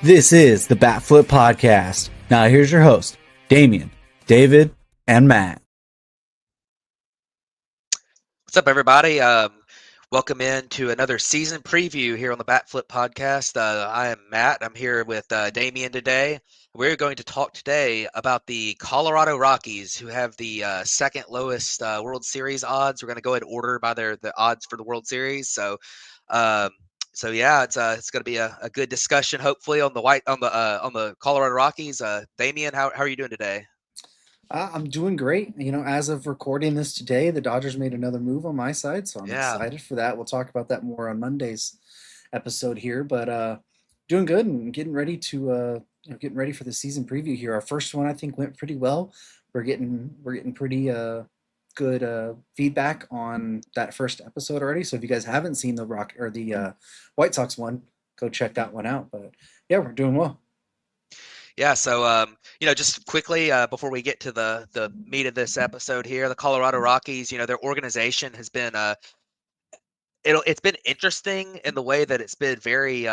This is the Bat Flip Podcast. Now, here's your host, Damien, David, and Matt. What's up, everybody? Welcome in to another season preview here on the Bat Flip Podcast. I am Matt. I'm here with Damien today. We're going to talk today about the Colorado Rockies, who have the second lowest World Series odds. We're going to go ahead and order by the odds for the World Series. Um, yeah, it's going to be a good discussion, hopefully, on the Colorado Rockies. Damien, how are you doing today? I'm doing great. As of recording this today, the Dodgers made another move on my side, so I'm Yeah. excited for that. We'll talk about that more on Monday's episode here, but doing good and getting ready for the season preview here. Our first one I think went pretty well. We're getting pretty good feedback on that first episode already. So if you guys haven't seen the White Sox one, go check that one out. But yeah, we're doing well. Yeah, just quickly before we get to the meat of this episode here, the Colorado Rockies, their organization has been it's been interesting in the way that it's been very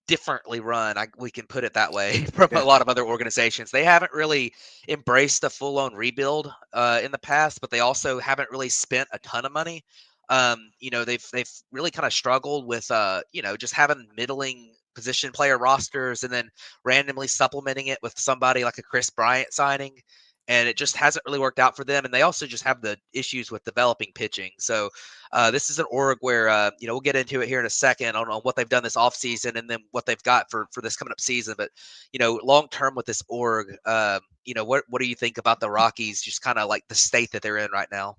differently run. We can put it that way from a Yeah. lot of other organizations. They haven't really embraced a full-on rebuild in the past, but they also haven't really spent a ton of money. They've really kind of struggled with just having middling position player rosters and then randomly supplementing it with somebody like a Chris Bryant signing. And it just hasn't really worked out for them. And they also just have the issues with developing pitching. So this is an org where we'll get into it here in a second on what they've done this offseason and then what they've got for this coming up season. But long term with this org, what do you think about the Rockies? Just kind of like the state that they're in right now.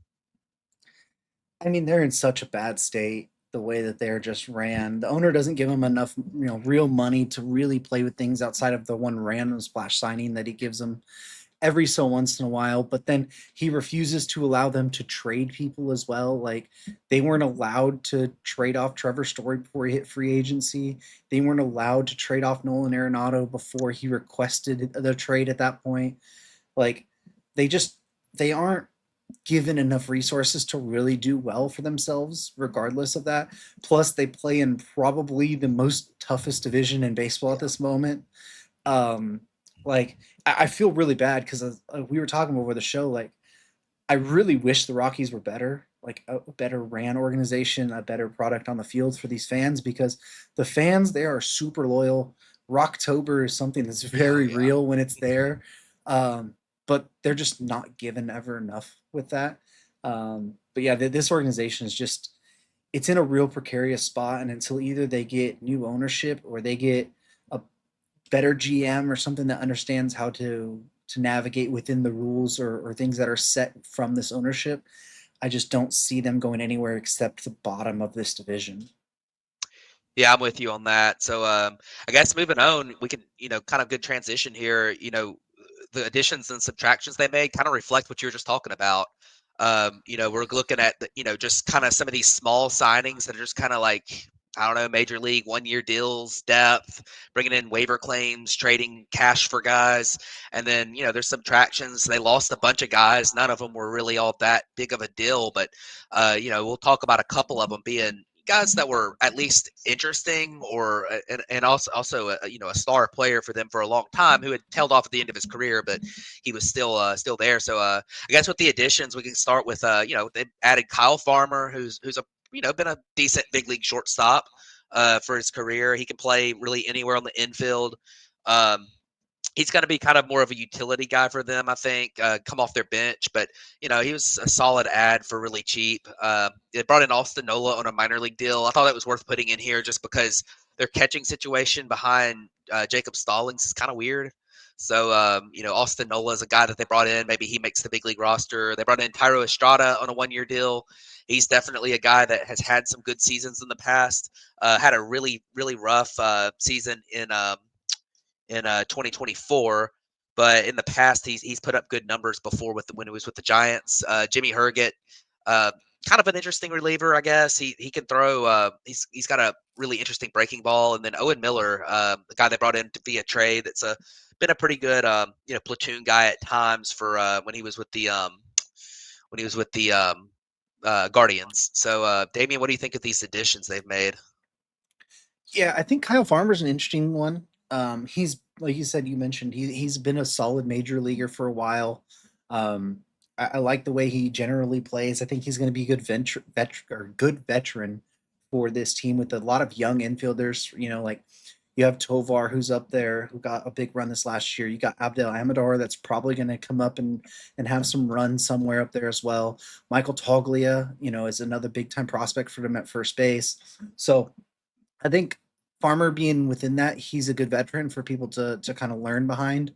I mean, they're in such a bad state the way that they're just ran. The owner doesn't give them enough, real money to really play with things outside of the one random splash signing that he gives them every so once in a while. But then he refuses to allow them to trade people as well. Like they weren't allowed to trade off Trevor Story before he hit free agency. They weren't allowed to trade off Nolan Arenado before he requested the trade at that point. Like they just they aren't given enough resources to really do well for themselves regardless of that. Plus they play in probably the most toughest division in baseball at Yeah. this moment. um like I feel really bad because we were talking over the show. Like I really wish the Rockies were better, like a better ran organization, a better product on the field for these fans, because the fans, they are super loyal. Rocktober is something that's Oh very yeah. real when it's there. um, but they're just not given ever enough with that. But yeah, this organization is just, it's in a real precarious spot, and until either they get new ownership or they get a better GM or something that understands how to navigate within the rules, or things that are set from this ownership, I just don't see them going anywhere except the bottom of this division. Yeah, I'm with you on that. I guess moving on, we can, kind of good transition here. The additions and subtractions they made kind of reflect what you were just talking about. We're looking at just kind of some of these small signings that are just kind of like, I don't know, major league 1 year deals, depth, bringing in waiver claims, trading cash for guys. And then, there's subtractions. They lost a bunch of guys. None of them were really all that big of a deal, but, we'll talk about a couple of them being guys that were at least interesting, or and also a star player for them for a long time, who had tailed off at the end of his career, but he was still there. I guess with the additions, we can start with they added Kyle Farmer, who's a been a decent big league shortstop for his career. He can play really anywhere on the infield. Um, he's going to be kind of more of a utility guy for them, I think, come off their bench. But, he was a solid ad for really cheap. They brought in Austin Nola on a minor league deal. I thought that was worth putting in here just because their catching situation behind Jacob Stallings is kind of weird. Austin Nola is a guy that they brought in. Maybe he makes the big league roster. They brought in Tyro Estrada on a 1 year deal. He's definitely a guy that has had some good seasons in the past. Had a really, really rough season in 2024. But in the past, he's put up good numbers before when he was with the Giants. Jimmy Herget, uh, kind of an interesting reliever, I guess. He can throw. He's got a really interesting breaking ball. And then Owen Miller, the guy they brought in via trade, that's been a pretty good platoon guy at times for when he was with the Guardians. Damien, what do you think of these additions they've made? Yeah, I think Kyle Farmer's an interesting one. He's like you said, you mentioned he's been a solid major leaguer for a while. Um, I like the way he generally plays. I think he's going to be a good veteran for this team with a lot of young infielders. You know, like you have Tovar who's up there who got a big run this last year. You got Abdel Amador that's probably going to come up and have some run somewhere up there as well. Michael Toglia, you know, is another big time prospect for them at first base. So I think Farmer being within that, he's a good veteran for people to kind of learn behind.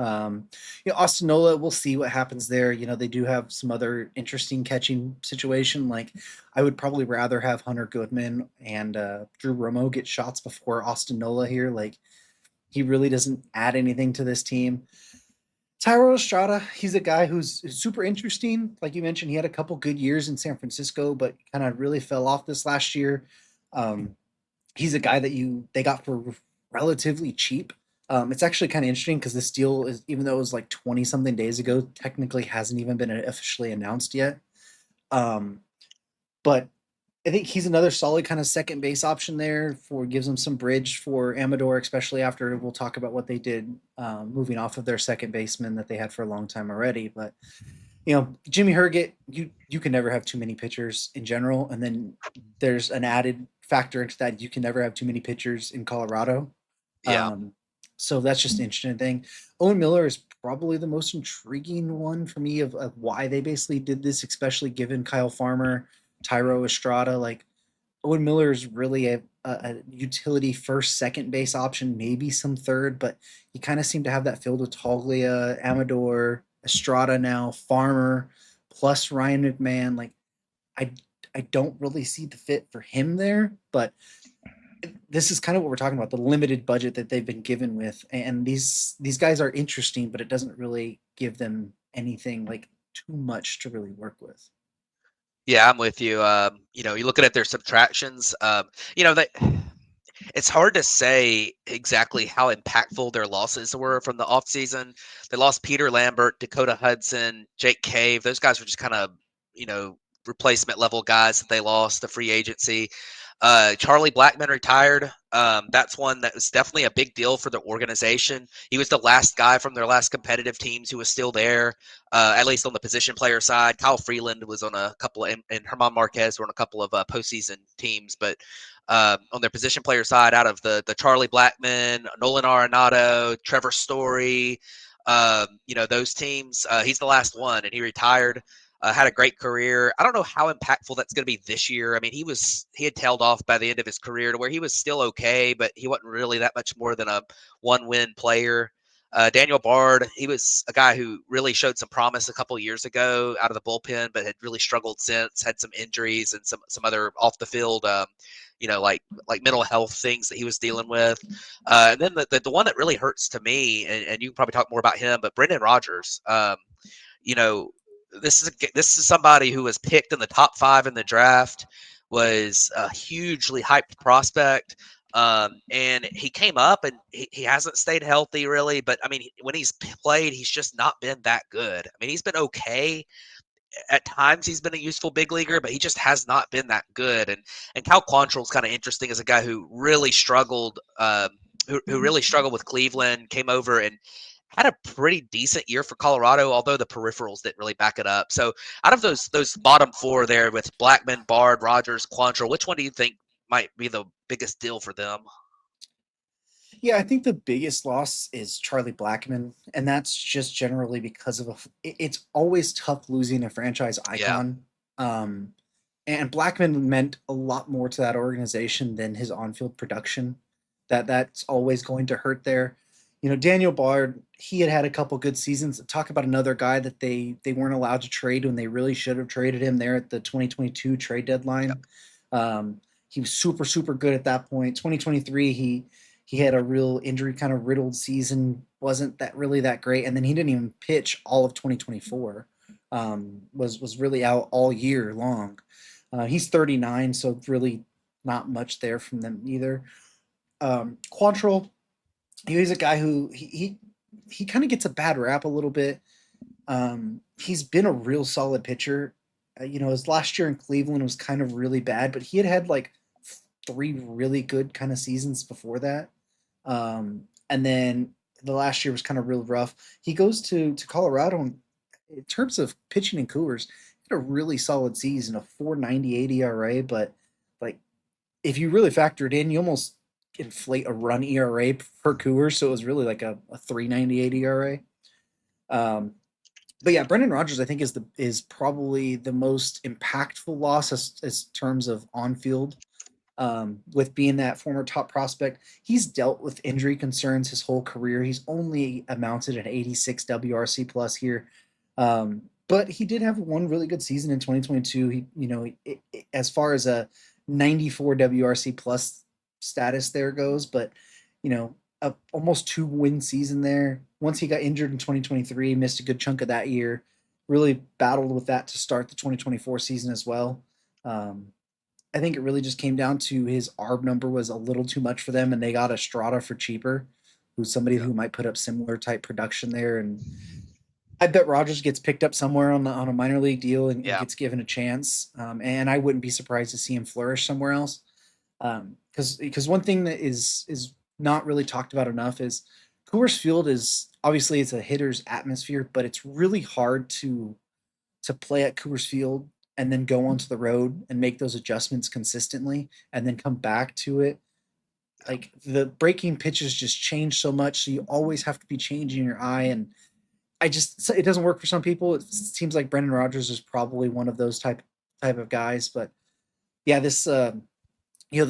Um, you know, Ostanola, we'll see what happens there. You know, they do have some other interesting catching situation. Like, I would probably rather have Hunter Goodman and Drew Romo get shots before Ostanola here. Like, he really doesn't add anything to this team. Tyro Estrada, he's a guy who's super interesting. Like you mentioned, he had a couple good years in San Francisco, but kind of really fell off this last year. Um, he's a guy that they got for relatively cheap. It's actually kind of interesting because this deal is, even though it was like 20 something days ago, technically hasn't even been officially announced yet. Um, but I think he's another solid kind of second base option there for gives them some bridge for Amador, especially after we'll talk about what they did moving off of their second baseman that they had for a long time already. But you know, Jimmy Herget, you can never have too many pitchers in general, and then there's an added factor into that: you can never have too many pitchers in Colorado. Yeah. Um, so that's just an interesting thing. Owen Miller is probably the most intriguing one for me of why they basically did this, especially given Kyle Farmer, Tyro Estrada. Like Owen Miller is really a utility first, second base option, maybe some third, but you kind of seem to have that filled with Toglia, Amador, Estrada now, Farmer, plus Ryan McMahon. Like I I don't really see the fit for him there, but this is kind of what we're talking about, the limited budget that they've been given with. And these guys are interesting, but it doesn't really give them anything like too much to really work with. Yeah, I'm with you. You know, you're looking at their subtractions. You know, that it's hard to say exactly how impactful their losses were from the offseason. They lost Peter Lambert, Dakota Hudson, Jake Cave. Those guys were just kind of, you know, replacement level guys that they lost the free agency. Charlie Blackman retired. That's one that was definitely a big deal for the organization. He was the last guy from their last competitive teams who was still there, at least on the position player side. Kyle Freeland was on a couple of, and Herman Marquez were on a couple of postseason teams, but on their position player side, out of the Charlie Blackman, Nolan Arenado, Trevor Story, you know, those teams, he's the last one, and he retired. Had a great career. I don't know how impactful that's going to be this year. I mean, he had tailed off by the end of his career to where he was still okay, but he wasn't really that much more than a one-win player. Daniel Bard, he was a guy who really showed some promise a couple years ago out of the bullpen, but had really struggled since. Had some injuries and some other off the field, you know, like mental health things that he was dealing with. And then the one that really hurts to me, and you can probably talk more about him, but Brendan Rodgers. You know, this is somebody who was picked in the top 5 in the draft, was a hugely hyped prospect. And he came up and he hasn't stayed healthy really, but I mean, when he's played, he's just not been that good. I mean, he's been okay. At times he's been a useful big leaguer, but he just has not been that good. And Cal Quantrill's kind of interesting as a guy who really struggled, who really struggled with Cleveland, came over and had a pretty decent year for Colorado, although the peripherals didn't really back it up. So out of those bottom 4 there with Blackman, Bard, Rogers, Quantrill, which one do you think might be the biggest deal for them? Yeah, I think the biggest loss is Charlie Blackman, and that's just generally because of it's always tough losing a franchise Yeah. icon. Um, and Blackman meant a lot more to that organization than his on-field production. That's always going to hurt there. You know, Daniel Bard, he had a couple good seasons. Talk about another guy that they weren't allowed to trade when they really should have traded him there at the 2022 trade Yep. deadline. He was super good at that point. 2023, he had a real injury kind of riddled season, wasn't that really that great, and then he didn't even pitch all of 2024. Was really out all year long. He's 39, so really not much there from them either. Quantrill, he's a guy who he kind of gets a bad rap a little bit. He's been a real solid pitcher. You know, his last year in Cleveland was kind of really bad, but he had like 3 really good kind of seasons before that. And then the last year was kind of real rough. He goes to Colorado, and in terms of pitching and Coors, had a really solid season, a 4.98 ERA. But like, if you really factor it in, you almost inflate a run ERA per Coors, so it was really like a 3.98 ERA. Um, but yeah, Brendan Rodgers, I think, is probably the most impactful loss as terms of on field. With being that former top prospect, he's dealt with injury concerns his whole career. He's only amounted an 86 WRC plus here, but he did have one really good season in 2022. He, as far as a 94 WRC plus status there goes, but a almost 2-win season there. Once he got injured in 2023, missed a good chunk of that year. Really battled with that to start the 2024 season as well. Um, I think it really just came down to his ARB number was a little too much for them, and they got Estrada for cheaper, who's somebody Yeah. who might put up similar type production there. And I bet Rogers gets picked up somewhere on a minor league deal and Yeah. gets given a chance. And I wouldn't be surprised to see him flourish somewhere else. Because one thing that is not really talked about enough is Coors Field is obviously it's a hitter's atmosphere, but it's really hard to play at Coors Field and then go onto the road and make those adjustments consistently and then come back to it. Yeah. Like the breaking pitches just change so much, so you always have to be changing your eye. And it doesn't work for some people. It seems like Brendan Rodgers is probably one of those type of guys. But yeah, this the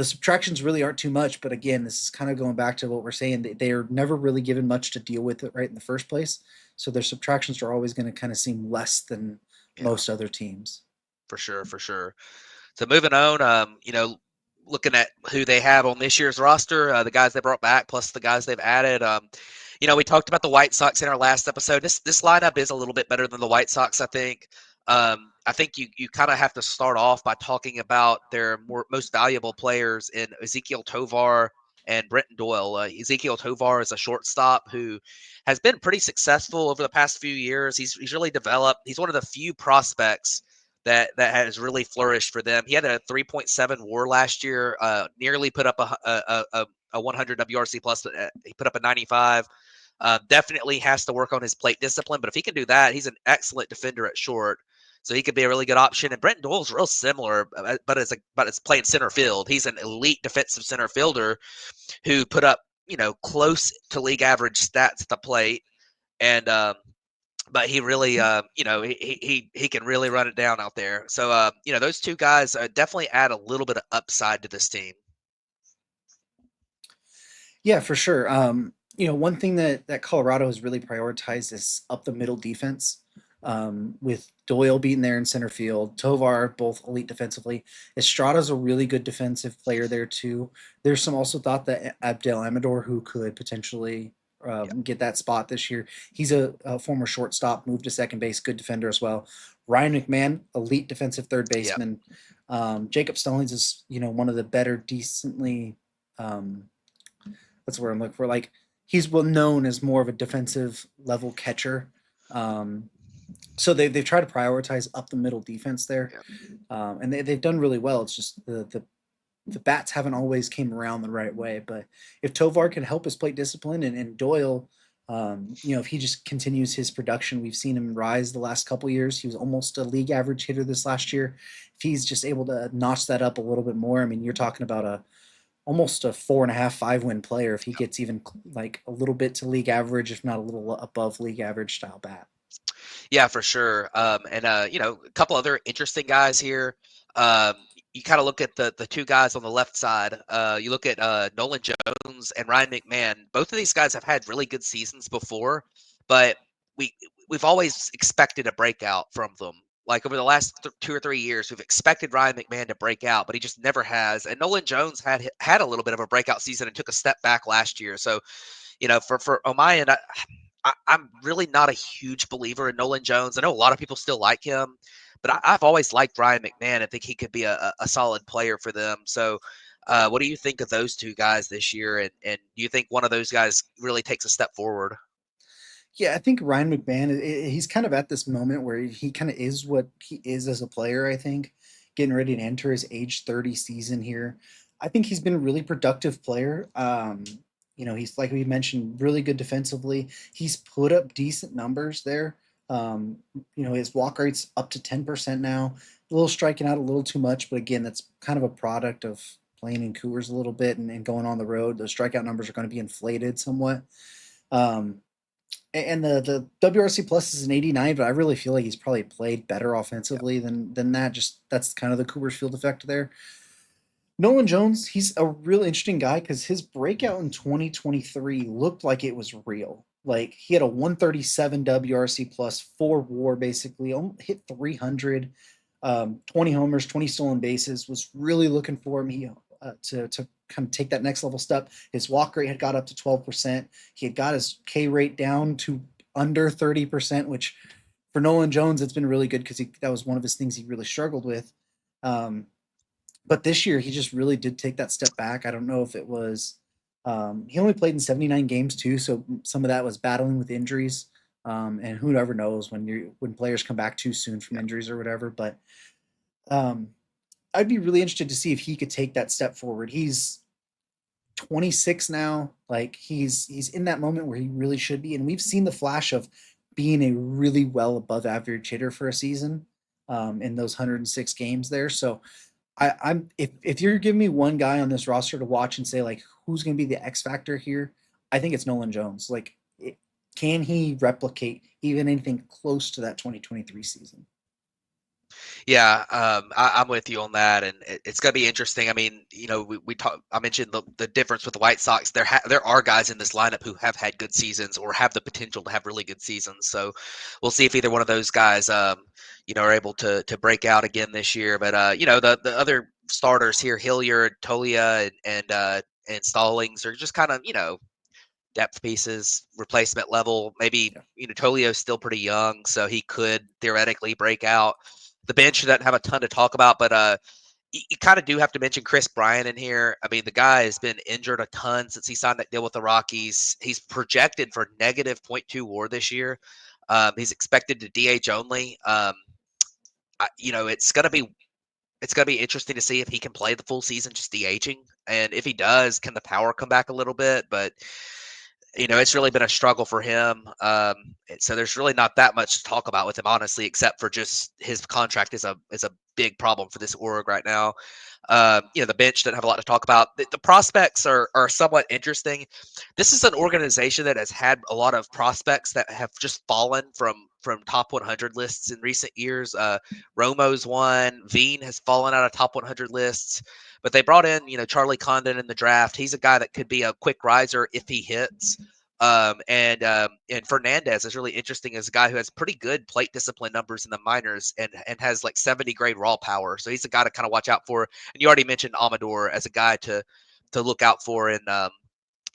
subtractions really aren't too much. But again, this is kind of going back to what we're saying. They are never really given much to deal with it right in the first place. So their subtractions are always going to kind of seem less than Yeah. most other teams. For sure. For sure. So moving on, looking at who they have on this year's roster, the guys they brought back plus the guys they've added. We talked about the White Sox in our last episode. This lineup is a little bit better than the White Sox, I think. I think you kind of have to start off by talking about their most valuable players in Ezekiel Tovar and Brenton Doyle. Ezekiel Tovar is a shortstop who has been pretty successful over the past few years. He's really developed. He's one of the few prospects that has really flourished for them. He had a 3.7 WAR last year, nearly put up a 100 WRC plus. He put up a 95. Definitely has to work on his plate discipline, but if he can do that, he's an excellent defender at short. So he could be a really good option. And Brenton Doyle's real similar, but it's playing center field. He's an elite defensive center fielder who put up close to league average stats at the plate, and but he really, he can really run it down out there. So, those two guys definitely add a little bit of upside to this team. Yeah, for sure. One thing that Colorado has really prioritized is up the middle defense. With Doyle being there in center field, Tovar both elite defensively. Estrada's a really good defensive player there too. There's some also thought that Abdel Amador, who could potentially Yeah, get that spot this year. He's a former shortstop, moved to second base, good defender as well. Ryan McMahon, elite defensive third yeah, baseman. Jacob Stallings is one of the better, decently. Um, that's where I'm looking for. Like he's well known as more of a defensive level catcher. Um, so they've tried to prioritize up the middle defense there, yeah, and they've done really well. It's just the bats haven't always came around the right way. But if Tovar can help his plate discipline and Doyle, if he just continues his production, we've seen him rise the last couple years. He was almost a league average hitter this last year. If he's just able to notch that up a little bit more, I mean, you're talking about a almost a 4.5, 5-win player if he gets even like a little bit to league average, if not a little above league average style bat. yeah, for sure. And a couple other interesting guys here. Um, you kind of look at the two guys on the left side. You look at Nolan Jones and Ryan McMahon. Both of these guys have had really good seasons before, but we we've always expected a breakout from them. Like over the last 2 or 3 years, we've expected Ryan McMahon to break out, but he just never has. And Nolan Jones had a little bit of a breakout season and took a step back last year. So for Omayan, I'm really not a huge believer in Nolan Jones. I know a lot of people still like him, but I've always liked Ryan McMahon. I think he could be a solid player for them. So, what do you think of those two guys this year? And do you think one of those guys really takes a step forward? Yeah, I think Ryan McMahon, he's kind of at this moment where he kind of is what he is as a player, I think, getting ready to enter his age 30 season here. I think he's been a really productive player. He's like we mentioned, really good defensively. He's put up decent numbers there. His walk rate's up to 10% now. A little striking out a little too much, but again, that's kind of a product of playing in Coors a little bit and going on the road. Those strikeout numbers are going to be inflated somewhat. Um, and the WRC plus is an 89, but I really feel like he's probably played better Yeah. offensively than that. Just that's kind of the Coors Field effect there. Nolan Jones, he's a real interesting guy because his breakout in 2023 looked like it was real. Like he had a 137 WRC plus, 4 WAR, basically hit 300, 20 homers, 20 stolen bases. Was really looking for him to kind of take that next level step. His walk rate had got up to 12%. He had got his K rate down to under 30%, which for Nolan Jones, it's been really good because that was one of his things he really struggled with. Um, but this year he just really did take that step back. I don't know if it was he only played in 79 games too, so some of that was battling with injuries. And who ever knows when players come back too soon from Yeah. injuries or whatever. But um, I'd be really interested to see if he could take that step forward. He's 26 now. Like he's in that moment where he really should be, and we've seen the flash of being a really well above average hitter for a season in those 106 games there. So I'm if you're giving me one guy on this roster to watch and say like who's going to be the X factor here, I think it's Nolan Jones. Like, can he replicate even anything close to that 2023 season? Yeah, I'm with you on that, and it's going to be interesting. I mean, we talk. I mentioned the difference with the White Sox. There are guys in this lineup who have had good seasons or have the potential to have really good seasons. So we'll see if either one of those guys, are able to break out again this year. But the other starters here, Hilliard, Tolia, and Stallings are just kind of depth pieces, replacement level. Maybe Yeah. Tolio's still pretty young, so he could theoretically break out. The bench doesn't have a ton to talk about, but you kind of do have to mention Chris Bryant in here. I mean, the guy has been injured a ton since he signed that deal with the Rockies. He's projected for negative .2 WAR this year. He's expected to DH only. It's gonna be interesting to see if he can play the full season just DHing, and if he does, can the power come back a little bit? But it's really been a struggle for him. So there's really not that much to talk about with him, honestly, except for just his contract is a big problem for this org right now. The bench doesn't have a lot to talk about. The prospects are somewhat interesting. This is an organization that has had a lot of prospects that have just fallen from top 100 lists in recent years. Romo's one. Veen has fallen out of top 100 lists. But they brought in, Charlie Condon in the draft. He's a guy that could be a quick riser if he hits. And Fernandez is really interesting as a guy who has pretty good plate discipline numbers in the minors and has like 70 grade raw power. So he's a guy to kind of watch out for. And you already mentioned Amador as a guy to look out for in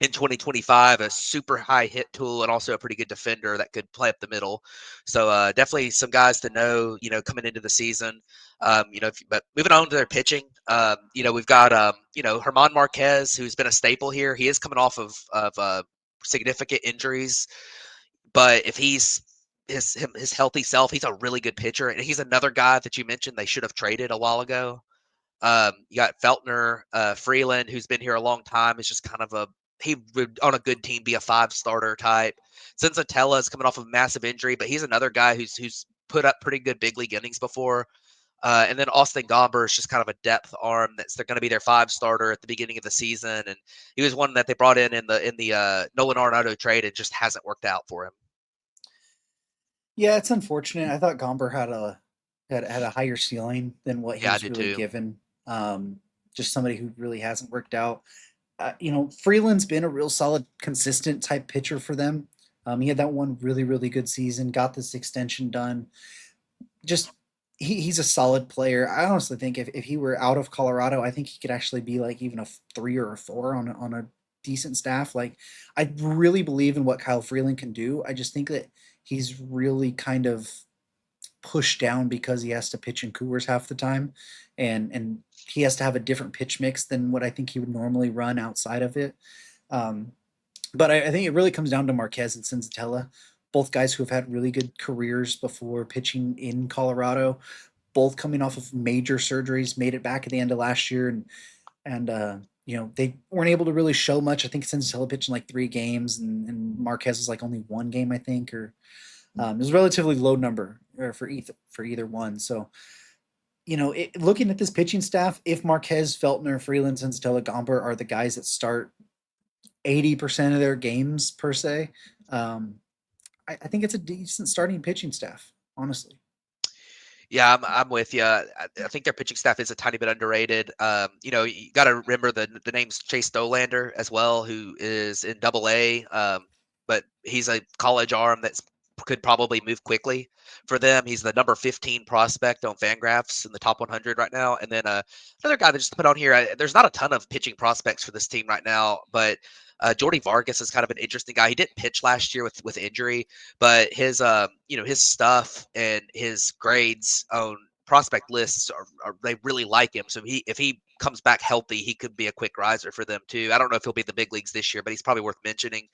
2025, a super high hit tool and also a pretty good defender that could play up the middle. So definitely some guys to know, coming into the season. But moving on to their pitching, we've got, Herman Marquez, who's been a staple here. He is coming off of significant injuries, but if he's his healthy self, he's a really good pitcher, and he's another guy that you mentioned they should have traded a while ago. You got Feltner, Freeland, who's been here a long time. Is just kind of he would on a good team be a 5 starter type. Senzatella is coming off of a massive injury, but he's another guy who's put up pretty good big league innings before. And then Austin Gomber is just kind of a depth arm that's they're going to be their 5 starter at the beginning of the season, and he was one that they brought in the Nolan Arenado trade. It just hasn't worked out for him. Yeah, it's unfortunate. I thought Gomber had a higher ceiling than what he Yeah, I was did really too. given. Just somebody who really hasn't worked out. Freeland's been a real solid, consistent type pitcher for them. He had that one really, really good season, got this extension done. Just he's a solid player. I honestly think if he were out of Colorado, I think he could actually be like even a 3 or a 4 on a decent staff. Like I really believe in what Kyle Freeland can do. I just think that he's really kind of pushed down because he has to pitch in Coors half the time, and he has to have a different pitch mix than what I think he would normally run outside of it. Um, but I think it really comes down to Marquez and Senzatella, both guys who have had really good careers before pitching in Colorado, both coming off of major surgeries, made it back at the end of last year, and they weren't able to really show much. I think Sensatella pitched in like 3 games, and Marquez was like only 1 game, I think, or it was a relatively low number for either one. So looking at this pitching staff, if Marquez, Feltner, Freeland, Sensatella, Gomber are the guys that start 80% of their games per se, um, I think it's a decent starting pitching staff, honestly. Yeah, I'm with you. I think their pitching staff is a tiny bit underrated. You got to remember the name's Chase Dolander as well, who is in Double A. But he's a college arm that's could probably move quickly for them. He's the number 15 prospect on Fangraphs in the top 100 right now. And then another guy that just put on here. There's not a ton of pitching prospects for this team right now, but Jordy Vargas is kind of an interesting guy. He didn't pitch last year with injury, but his stuff and his grades on prospect lists are they really like him. So if he comes back healthy, he could be a quick riser for them too. I don't know if he'll be in the big leagues this year, but he's probably worth mentioning.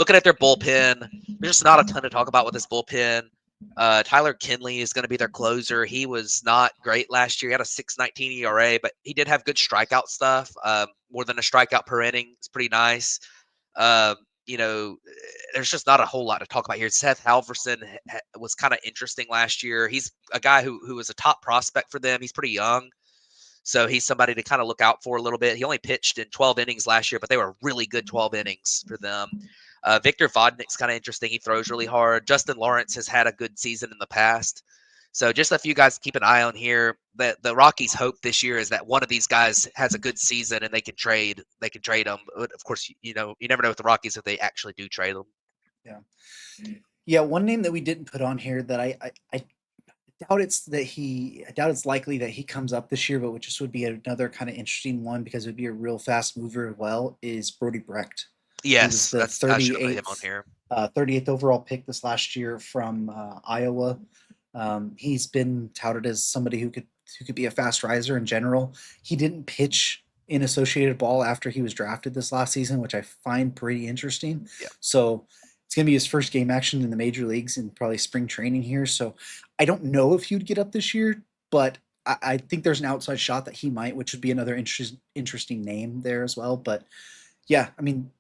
Looking at their bullpen, there's just not a ton to talk about with this bullpen. Tyler Kinley is going to be their closer. He was not great last year. He had a 6.19 ERA, but he did have good strikeout stuff. More than a strikeout per inning. It's pretty nice. Um, you know, there's just not a whole lot to talk about here. Seth Halverson was kind of interesting last year. He's a guy who was a top prospect for them. He's pretty young, so he's somebody to kind of look out for a little bit. He only pitched in 12 innings last year, but they were really good 12 innings for them. Victor Vodnik's kind of interesting. He throws really hard. Justin Lawrence has had a good season in the past. So just a few guys to keep an eye on here. The Rockies' hope this year is that one of these guys has a good season and they can trade. They can trade them. But of course, you never know with the Rockies if they actually do trade them. Yeah. Yeah, one name that we didn't put on here that I I doubt it's likely that he comes up this year, but which just would be another kind of interesting one because it would be a real fast mover as well, is Brody Brecht. He was Yes, the I should have put him on here. 38th overall pick this last year from Iowa. He's been touted as somebody who could be a fast riser in general. He didn't pitch in Associated Ball after he was drafted this last season, which I find pretty interesting. Yeah. So it's going to be his first game action in the major leagues in probably spring training here. So I don't know if he would get up this year, but I think there's an outside shot that he might, which would be another interesting name there as well. But yeah, I mean,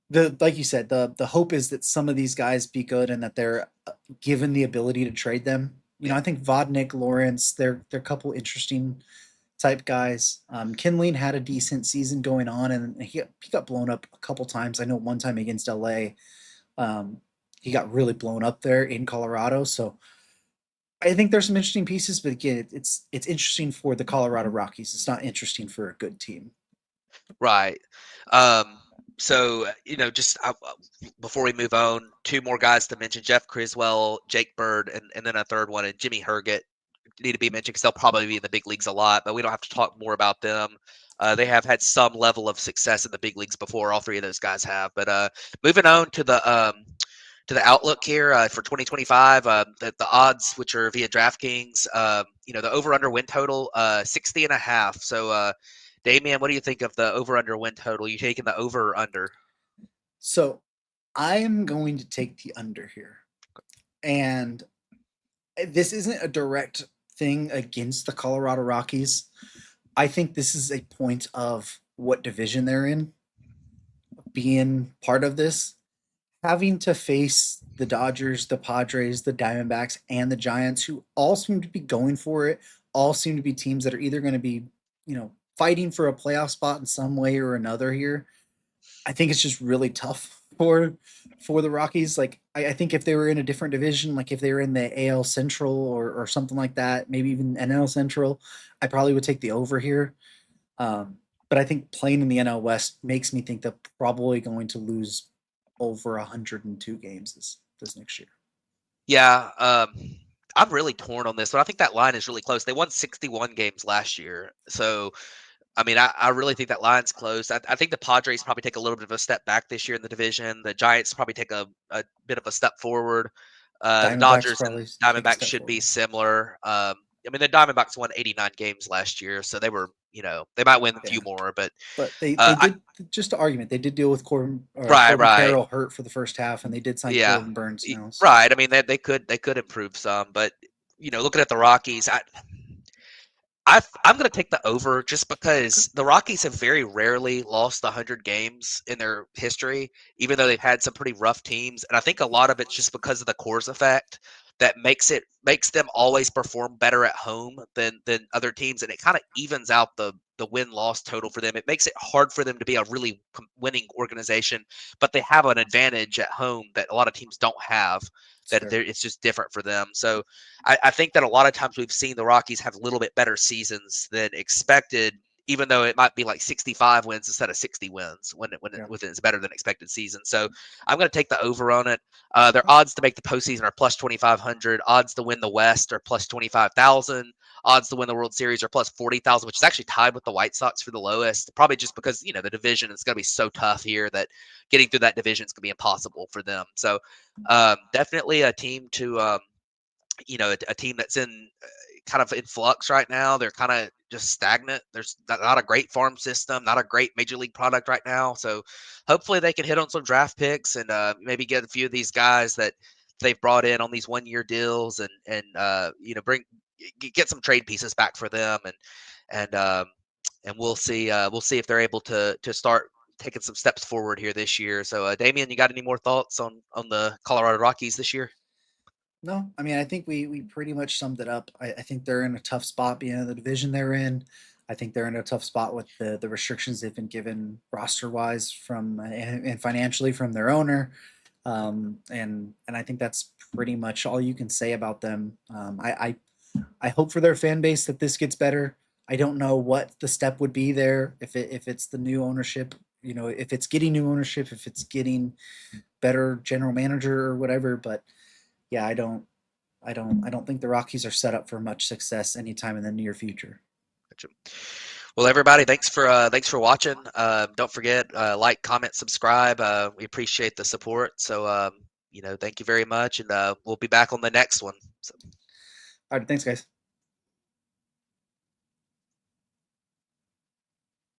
the like you said, the hope is that some of these guys be good and that they're given the ability to trade them. Yeah. I think Vodnik, Lawrence, they're a couple interesting type guys. Kinley had a decent season going on, and he got blown up a couple times. I know one time against LA, he got really blown up there in Colorado. So I think there's some interesting pieces, but again, it's interesting for the Colorado Rockies. It's not interesting for a good team. Right. So, just before we move on, two more guys to mention: Jeff Criswell, Jake Bird, and then a third one, and Jimmy Herget need to be mentioned because they'll probably be in the big leagues a lot, but we don't have to talk more about them. They have had some level of success in the big leagues before. All three of those guys have. But moving on to the outlook here for 2025, the odds, which are via DraftKings, the over under win total 60 and a half. So, Damien, what do you think of the over under win total? You taking the over or under? So I am going to take the under here. And this isn't a direct thing against the Colorado Rockies. I think this is a point of what division they're in, being part of this, having to face the Dodgers, the Padres, the Diamondbacks, and the Giants, who all seem to be going for it, all seem to be teams that are either going to be, fighting for a playoff spot in some way or another here. I think it's just really tough for the Rockies. Like I think if they were in a different division, like if they were in the AL Central or something like that, maybe even NL Central, I probably would take the over here. But I think playing in the NL West makes me think they're probably going to lose over 102 games this next year. Yeah, I'm really torn on this, but I think that line is really close. They won 61 games last year, so I mean, I really think that line's close. I think the Padres probably take a little bit of a step back this year in the division. The Giants probably take a bit of a step forward. The Diamondbacks Dodgers and probably take a Diamondbacks step should be forward. similar. I mean, the Diamondbacks won 89 games last year, so they were, they might win a few Yeah. more, but But they I, did, just an argument. They did deal with Corbin right, Carroll hurt for the first half, and they did sign yeah, Corbin Burns now. So right. I mean, they could improve some, but looking at the Rockies, I'm going to take the over just because the Rockies have very rarely lost 100 games in their history, even though they've had some pretty rough teams. And I think a lot of it's just because of the cores effect that makes them always perform better at home than other teams, and it kind of evens out the win loss total for them. It makes it hard for them to be a really winning organization, but they have an advantage at home that a lot of teams don't have. That Sure. it's just different for them. So I think that a lot of times we've seen the Rockies have a little bit better seasons than expected, even though it might be like 65 wins instead of 60 wins Yeah. when it's better than expected season. So I'm going to take the over on it. Their odds to make the postseason are plus 2,500. Odds to win the West are plus 25,000. Odds to win the World Series are plus 40,000, which is actually tied with the White Sox for the lowest. Probably just because the division is going to be so tough here that getting through that division is going to be impossible for them. So definitely a team to a team that's in kind of in flux right now. They're kind of just stagnant. There's not a great farm system, not a great major league product right now. So hopefully they can hit on some draft picks and maybe get a few of these guys that they've brought in on these 1 year deals and bring get some trade pieces back for them and and we'll see if they're able to start taking some steps forward here this year. So Damien, you got any more thoughts on the Colorado Rockies this year? No, I mean, I think we pretty much summed it up. I think they're in a tough spot being in the division they're in. I think they're in a tough spot with the restrictions they've been given roster wise from and financially from their owner. And I think that's pretty much all you can say about them. I hope for their fan base that this gets better. I don't know what the step would be there if it's the new ownership. If it's getting new ownership, if it's getting better general manager or whatever. But yeah, I don't think the Rockies are set up for much success anytime in the near future. Gotcha. Well, everybody, thanks for watching. Don't forget like, comment, subscribe. We appreciate the support. So thank you very much, and we'll be back on the next one. So. All right, thanks, guys.